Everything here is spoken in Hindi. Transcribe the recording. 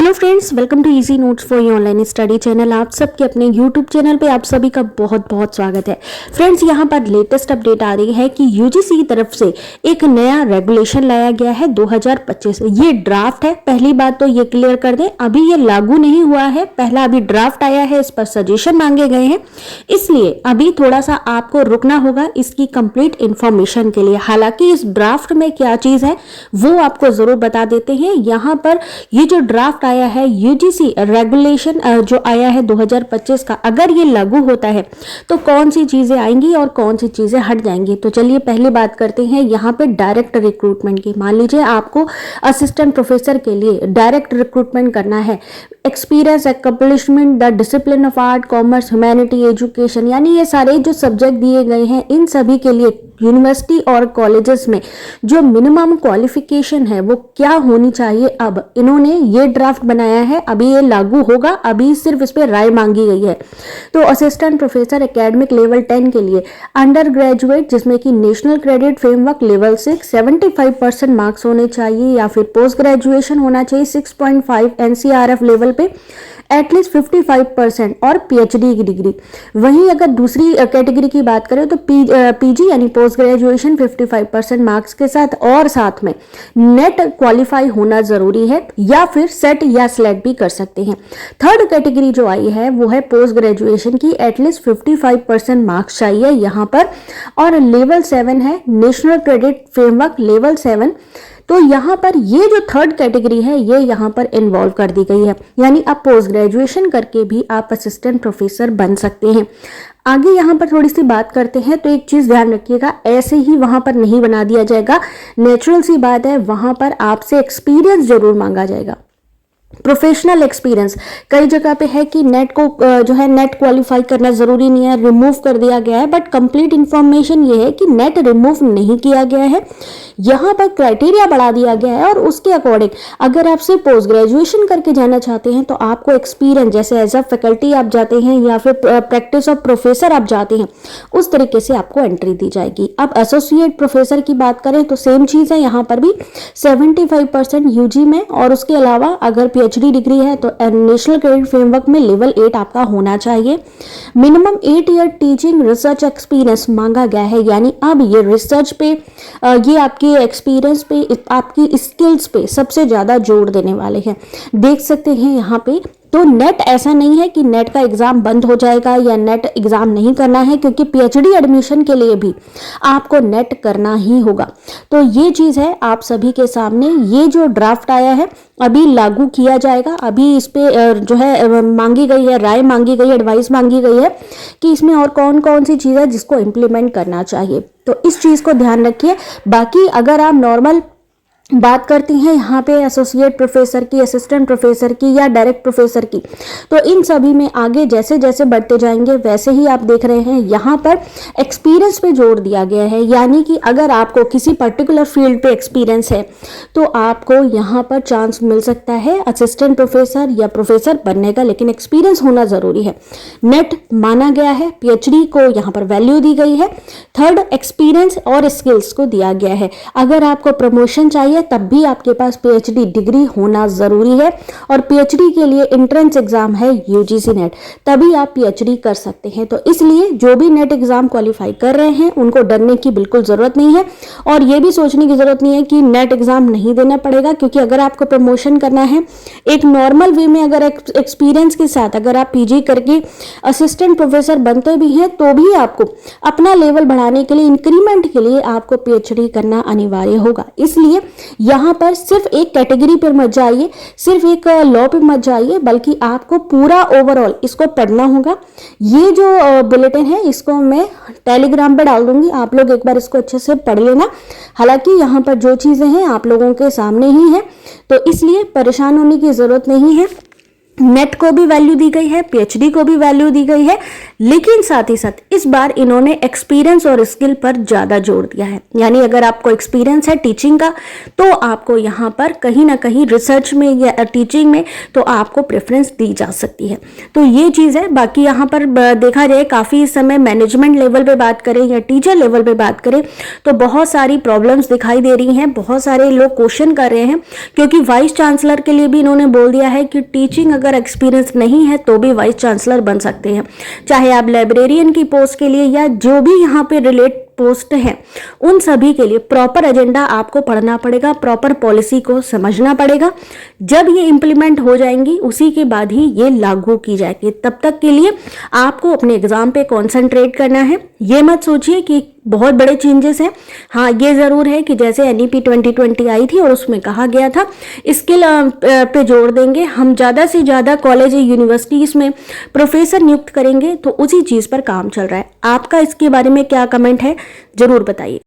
Hello friends, welcome to easy notes for you online study channel. आप सबके अपने यूट्यूब चैनल पे आप सभी का बहुत बहुत स्वागत है। फ्रेंड्स, यहाँ पर लेटेस्ट अपडेट आ रही है कि यूजीसी की तरफ से एक नया रेगुलेशन लाया गया है 2025। ये ड्राफ्ट है, पहली बात तो ये क्लियर कर दें, अभी ये लागू नहीं हुआ है, पहला अभी ड्राफ्ट आया है, इस पर सजेशन मांगे गए हैं, इसलिए अभी थोड़ा सा आपको रुकना होगा इसकी कंप्लीट इंफॉर्मेशन के लिए। हालांकि इस ड्राफ्ट में क्या चीज है वो आपको जरूर बता देते हैं। यहाँ पर ये जो ड्राफ्ट आया है यूजीसी रेगुलेशन जो आया है 2025 का, अगर ये लागू होता है तो कौन सी चीजें आएंगी और कौन सी चीजें हट जाएंगी। तो चलिए पहले बात करते हैं यहाँ पे डायरेक्ट रिक्रूटमेंट की। मान लीजिए आपको असिस्टेंट प्रोफेसर के लिए डायरेक्ट रिक्रूटमेंट करना है, experience, accomplishment, the discipline of art, commerce, humanity, education, यानी ये सारे जो सब्जेक्ट दिए गए हैं इन सभी के लिए यूनिवर्सिटी और कॉलेजेस में जो मिनिमम क्वालिफिकेशन है वो क्या होनी चाहिए। अब इन्होंने ये ड्राफ्ट बनाया है, अभी ये लागू होगा, अभी सिर्फ इस पर राय मांगी गई है। तो असिस्टेंट प्रोफेसर एकेडमिक लेवल 10 के लिए अंडर ग्रेजुएट जिसमें कि national credit framework level 6 75% marks होने चाहिए, या फिर पोस्ट ग्रेजुएशन होना चाहिए 6.5 NCRF लेवल पे एटलीस्ट 55% और पीएचडी की डिग्री। वहीं अगर दूसरी कैटेगरी की बात करें तो पीजी यानी पोस्ट ग्रेजुएशन 55% मार्क्स के साथ, और साथ में नेट क्वालिफाई होना जरूरी है, या फिर सेट या स्लेट भी कर सकते हैं। थर्ड कैटेगरी जो आई है वो है पोस्ट ग्रेजुएशन की, एटलीस्ट 55% मार्क्स चाहिए यहाँ पर, और लेवल 7 है नेशनल क्रेडिट फ्रेमवर्क लेवल 7। तो यहाँ पर ये जो थर्ड कैटेगरी है ये यहाँ पर इन्वॉल्व कर दी गई है, यानी आप पोस्ट ग्रेजुएशन करके भी आप असिस्टेंट प्रोफेसर बन सकते हैं। आगे यहाँ पर थोड़ी सी बात करते हैं, तो एक चीज ध्यान रखिएगा, ऐसे ही वहां पर नहीं बना दिया जाएगा। नेचुरल सी बात है, वहां पर आपसे एक्सपीरियंस जरूर मांगा जाएगा, प्रोफेशनल एक्सपीरियंस। कई जगह पे है कि नेट को जो है नेट क्वालिफाई करना जरूरी नहीं है, रिमूव कर दिया गया है, बट कंप्लीट इंफॉर्मेशन ये है कि नेट रिमूव नहीं किया गया है, यहाँ पर क्राइटेरिया बढ़ा दिया गया है, और उसके अकॉर्डिंग अगर आप सिर्फ पोस्ट ग्रेजुएशन करके जाना चाहते हैं तो आपको एक्सपीरियंस, जैसे एज अ फैकल्टी आप जाते हैं या फिर प्रैक्टिस ऑफ प्रोफेसर आप जाते हैं, उस तरीके से आपको एंट्री दी जाएगी। अब एसोसिएट प्रोफेसर की बात करें तो सेम चीज है, यहाँ पर भी 75% यूजी में, और उसके अलावा अगर पीएचडी डिग्री है तो नेशनल क्रेडिट फ्रेमवर्क में लेवल 8 आपका होना चाहिए। Minimum 8 year teaching research experience मांगा गया है, यानी अब ये रिसर्च पे ये आपके एक्सपीरियंस पे, आपकी स्किल्स पे सबसे ज्यादा जोर देने वाले हैं। देख सकते हैं यहाँ पे, तो नेट ऐसा नहीं है कि नेट का एग्जाम बंद हो जाएगा या नेट एग्जाम नहीं करना है, क्योंकि पीएचडी एडमिशन के लिए भी आपको नेट करना ही होगा। तो ये चीज है आप सभी के सामने, ये जो ड्राफ्ट आया है अभी लागू किया जाएगा। अभी इस पे जो है मांगी गई है, राय मांगी गई है, एडवाइस मांगी गई है कि इसमें और कौन कौन सी चीज है जिसको इम्प्लीमेंट करना चाहिए। तो इस चीज को ध्यान रखिए। बाकी अगर आप नॉर्मल बात करती हैं यहाँ पे एसोसिएट प्रोफेसर की, असिस्टेंट प्रोफेसर की या डायरेक्ट प्रोफेसर की, तो इन सभी में आगे जैसे जैसे बढ़ते जाएंगे वैसे ही आप देख रहे हैं यहाँ पर एक्सपीरियंस पे जोर दिया गया है, यानी कि अगर आपको किसी पर्टिकुलर फील्ड पे एक्सपीरियंस है तो आपको यहाँ पर चांस मिल सकता है असिस्टेंट प्रोफेसर या प्रोफेसर बनने का, लेकिन एक्सपीरियंस होना जरूरी है। नेट माना गया है, पीएचडी को यहाँ पर वैल्यू दी गई है, थर्ड एक्सपीरियंस और स्किल्स को दिया गया है। अगर आपको प्रमोशन चाहिए तब भी आपके पास पीएचडी डिग्री होना जरूरी है, और पीएचडी के लिए एंट्रेंस एग्जाम है यूजीसी नेट, तभी आप पीएचडी कर सकते हैं। तो इसलिए जो भी नेट एग्जाम क्वालिफाई कर रहे हैं उनको डरने की बिल्कुल जरूरत नहीं है, और ये भी सोचने की जरूरत नहीं है कि नेट एग्जाम नहीं देना पड़ेगा, क्योंकि अगर आपको प्रमोशन करना है एक नॉर्मल वे में, अगर एक्सपीरियंस के साथ अगर आप पीजी करके असिस्टेंट प्रोफेसर बनते भी हैं तो भी आपको अपना लेवल बढ़ाने के लिए, इंक्रीमेंट के लिए आपको पीएचडी करना अनिवार्य होगा। इसलिए यहाँ पर सिर्फ एक कैटेगरी पर मत जाइए, सिर्फ एक लॉ पे मत जाइए, बल्कि आपको पूरा ओवरऑल इसको पढ़ना होगा। ये जो बुलेटिन है इसको मैं टेलीग्राम पे डाल दूंगी, आप लोग एक बार इसको अच्छे से पढ़ लेना। हालांकि यहाँ पर जो चीजें हैं आप लोगों के सामने ही है, तो इसलिए परेशान होने की जरूरत नहीं है। नेट को भी वैल्यू दी गई है, पीएचडी को भी वैल्यू दी गई है, लेकिन साथ ही साथ इस बार इन्होंने एक्सपीरियंस और स्किल पर ज़्यादा जोर दिया है। यानी अगर आपको एक्सपीरियंस है टीचिंग का तो आपको यहाँ पर कहीं ना कहीं रिसर्च में या टीचिंग में तो आपको प्रेफरेंस दी जा सकती है। तो ये चीज़ है। बाकी यहाँ पर देखा जाए काफ़ी इस समय मैनेजमेंट लेवल पे बात करें या टीचर लेवल पे बात करें तो बहुत सारी प्रॉब्लम्स दिखाई दे रही हैं, बहुत सारे लोग क्वेश्चन कर रहे हैं, क्योंकि वाइस चांसलर के लिए भी इन्होंने बोल दिया है कि टीचिंग अगर एक्सपीरियंस नहीं है तो भी वाइस चांसलर बन सकते हैं, चाहे आप लाइब्रेरियन की पोस्ट के लिए या जो भी यहाँ पे रिलेट पोस्ट हैं उन सभी के लिए प्रॉपर एजेंडा आपको पढ़ना पड़ेगा, प्रॉपर पॉलिसी को समझना पड़ेगा। जब ये इंप्लीमेंट हो जाएंगी उसी के बाद ही ये लागू की जाएगी। तब तक के लिए आपको अपने एग्जाम पे कंसंट्रेट करना है। ये मत सोचिए कि बहुत बड़े चेंजेस हैं। हाँ, ये ज़रूर है कि जैसे एनईपी 2020 आई थी और उसमें कहा गया था स्किल पे जोर देंगे, हम ज़्यादा से ज़्यादा कॉलेज यूनिवर्सिटीज़ में प्रोफेसर नियुक्त करेंगे, तो उसी चीज़ पर काम चल रहा है। आपका इसके बारे में क्या कमेंट है ज़रूर बताइए।